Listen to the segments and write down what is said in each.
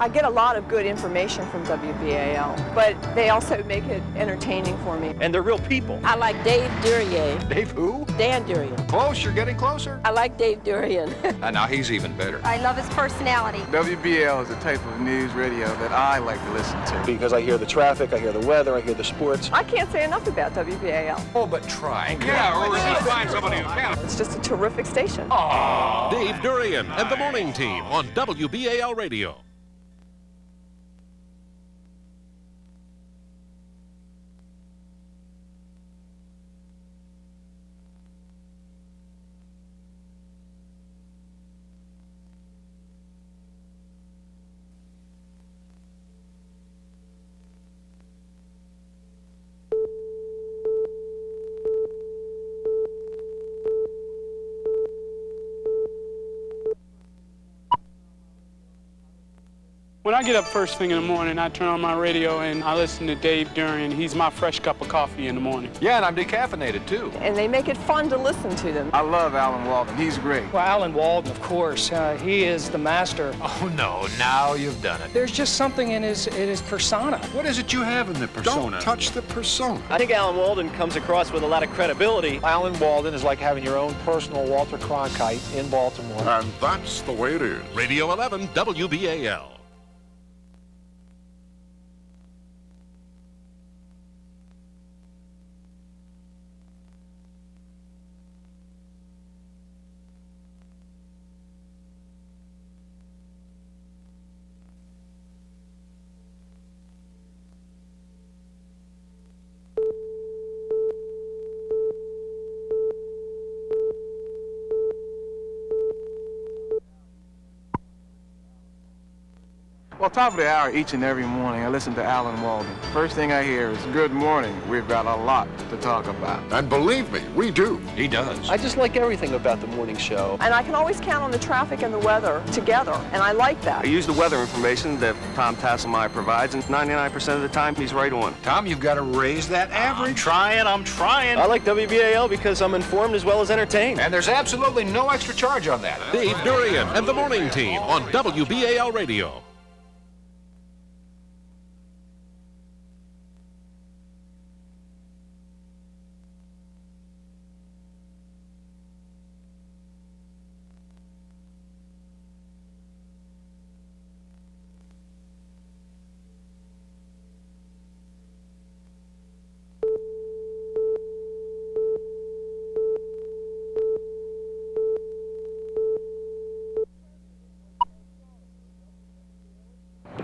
I get a lot of good information from WBAL, but they also make it entertaining for me. And they're real people. I like Dave Durier. Dave who? Dan Durier. Close, you're getting closer. I like Dave Durier. Now he's even better. I love his personality. WBAL is the type of news radio that I like to listen to. Because I hear the traffic, I hear the weather, I hear the sports. I can't say enough about WBAL. Oh, but try. Yeah, or just find somebody who can. It's just a terrific station. Aww. Dave Durier and the Morning Team on WBAL Radio. When I get up first thing in the morning, I turn on my radio and I listen to Dave Durier. He's my fresh cup of coffee in the morning. Yeah, and I'm decaffeinated, too. And they make it fun to listen to them. I love Alan Walden. He's great. Well, Alan Walden, of course. He is the master. Oh, no, now you've done it. There's just something in his persona. What is it you have in the persona? Don't touch the persona. I think Alan Walden comes across with a lot of credibility. Alan Walden is like having your own personal Walter Cronkite in Baltimore. And that's the way it is. Radio 11 WBAL. Well, top of the hour each and every morning, I listen to Alan Walden. First thing I hear is, good morning, we've got a lot to talk about. And believe me, we do. He does. I just like everything about the morning show. And I can always count on the traffic and the weather together, and I like that. I use the weather information that Tom Tasselmeyer provides, and 99% of the time he's right on. Tom, you've got to raise that average. I'm trying. I like WBAL because I'm informed as well as entertained. And there's absolutely no extra charge on that. Dave Durier and the Morning Team on WBAL Radio.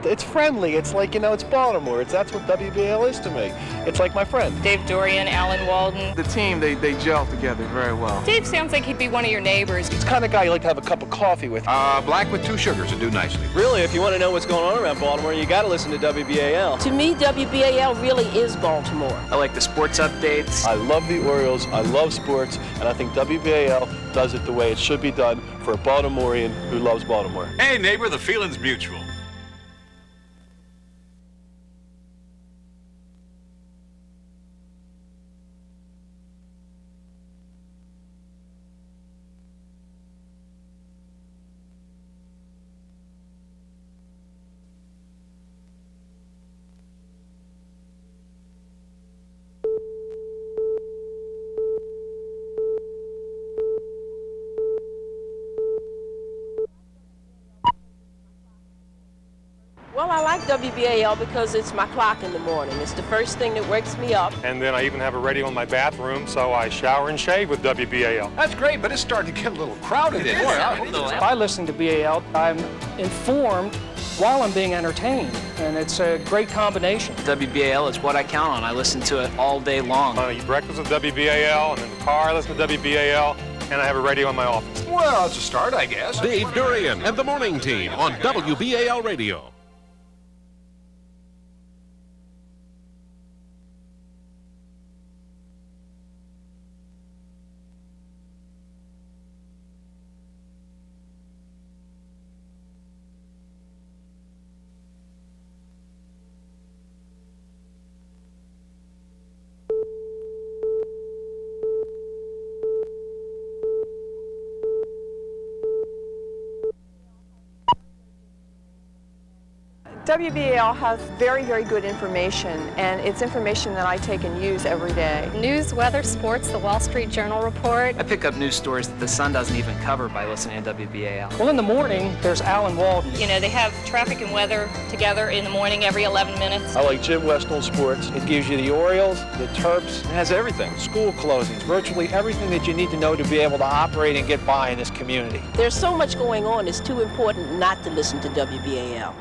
It's friendly. It's like, it's Baltimore. That's what WBAL is to me. It's like my friend. Dave Durier, Alan Walden. The team, they gel together very well. Dave sounds like he'd be one of your neighbors. He's the kind of guy you like to have a cup of coffee with. Black with 2 sugars would do nicely. Really, if you want to know what's going on around Baltimore, you got to listen to WBAL. To me, WBAL really is Baltimore. I like the sports updates. I love the Orioles. I love sports. And I think WBAL does it the way it should be done for a Baltimorean who loves Baltimore. Hey, neighbor, the feeling's mutual. Well, I like WBAL because it's my clock in the morning. It's the first thing that wakes me up. And then I even have a radio in my bathroom, so I shower and shave with WBAL. That's great, but it's starting to get a little crowded in here. If I listen to BAL, I'm informed while I'm being entertained, and it's a great combination. WBAL is what I count on. I listen to it all day long. I eat breakfast with WBAL, and in the car I listen to WBAL, and I have a radio in my office. Well, it's a start, I guess. Dave Durier and the Morning Team on WBAL Radio. WBAL has very, very good information, and it's information that I take and use every day. News, weather, sports, the Wall Street Journal report. I pick up news stories that the Sun doesn't even cover by listening to WBAL. Well, in the morning, there's Alan Walden. You know, they have traffic and weather together in the morning every 11 minutes. I like Jim West on sports. It gives you the Orioles, the Terps. It has everything. School closings, virtually everything that you need to know to be able to operate and get by in this community. There's so much going on, it's too important not to listen to WBAL.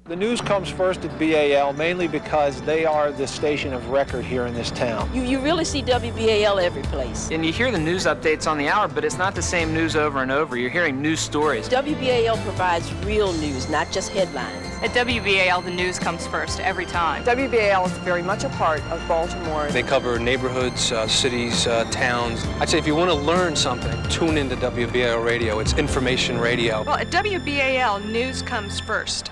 The news comes first at BAL mainly because they are the station of record here in this town. You really see WBAL every place. And you hear the news updates on the hour, but it's not the same news over and over. You're hearing news stories. WBAL provides real news, not just headlines. At WBAL, the news comes first every time. WBAL is very much a part of Baltimore. They cover neighborhoods, cities, towns. I'd say if you want to learn something, tune into WBAL radio. It's information radio. Well, at WBAL, news comes first.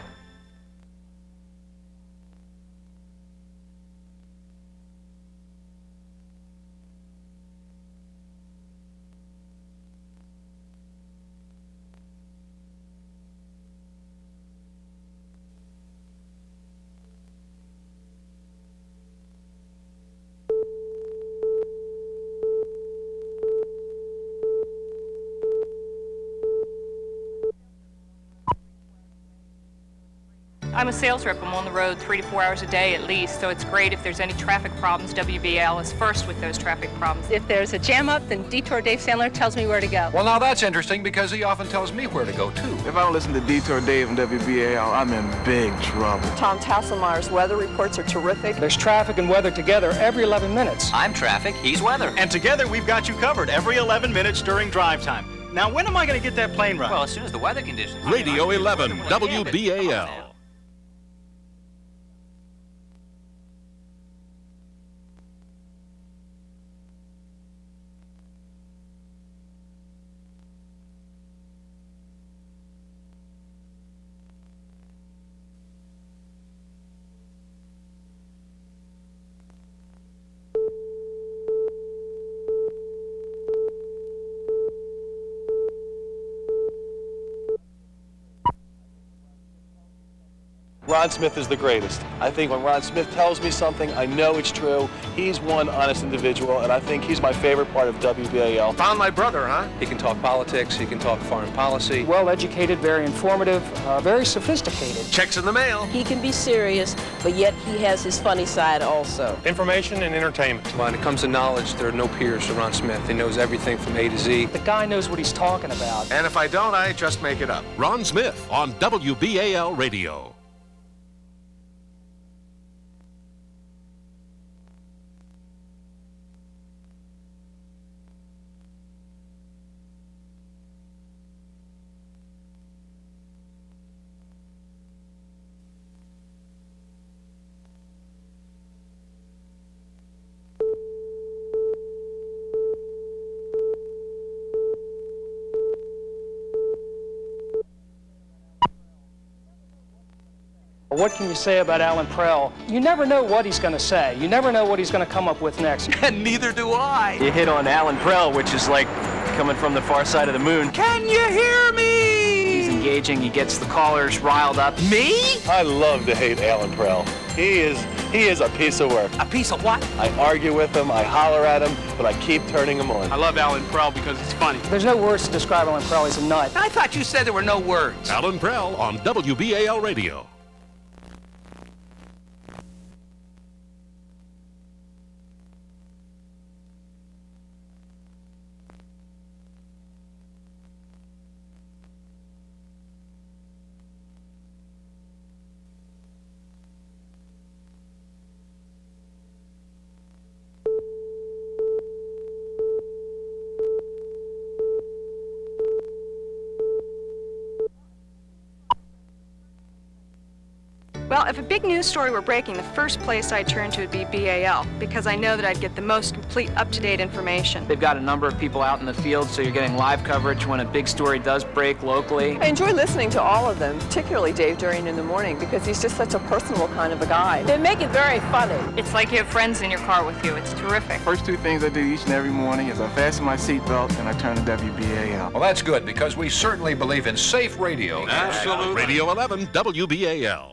I'm a sales rep. I'm on the road 3 to 4 hours a day at least, so it's great if there's any traffic problems. WBAL is first with those traffic problems. If there's a jam up, then Detour Dave Sandler tells me where to go. Well, now that's interesting because he often tells me where to go, too. If I don't listen to Detour Dave and WBAL, I'm in big trouble. Tom Tasselmeyer's weather reports are terrific. There's traffic and weather together every 11 minutes. I'm traffic, he's weather. And together we've got you covered every 11 minutes during drive time. Now, when am I going to get that plane ride? Well, as soon as the weather conditions. Radio 11, WBAL. Ron Smith is the greatest. I think when Ron Smith tells me something, I know it's true. He's one honest individual, and I think he's my favorite part of WBAL. Found my brother, huh? He can talk politics, he can talk foreign policy. Well educated, very informative, very sophisticated. Checks in the mail. He can be serious, but yet he has his funny side also. Information and entertainment. When it comes to knowledge, there are no peers to Ron Smith. He knows everything from A to Z. The guy knows what he's talking about. And if I don't, I just make it up. Ron Smith on WBAL Radio. What can you say about Alan Prell? You never know what he's going to say. You never know what he's going to come up with next. And neither do I. You hit on Alan Prell, which is like coming from the far side of the moon. Can you hear me? He's engaging, he gets the callers riled up. Me? I love to hate Alan Prell. He is a piece of work. A piece of what? I argue with him, I holler at him, but I keep turning him on. I love Alan Prell because it's funny. There's no words to describe Alan Prell. He's a nut. I thought you said there were no words. Alan Prell on WBAL Radio. Well, if a big news story were breaking, the first place I'd turn to would be BAL, because I know that I'd get the most complete, up-to-date information. They've got a number of people out in the field, so you're getting live coverage when a big story does break locally. I enjoy listening to all of them, particularly Dave Durian in the morning, because he's just such a personal kind of a guy. They make it very funny. It's like you have friends in your car with you. It's terrific. First two things I do each and every morning is I fasten my seatbelt and I turn to WBAL. Well, that's good, because we certainly believe in safe radio. Absolutely. Radio 11 WBAL.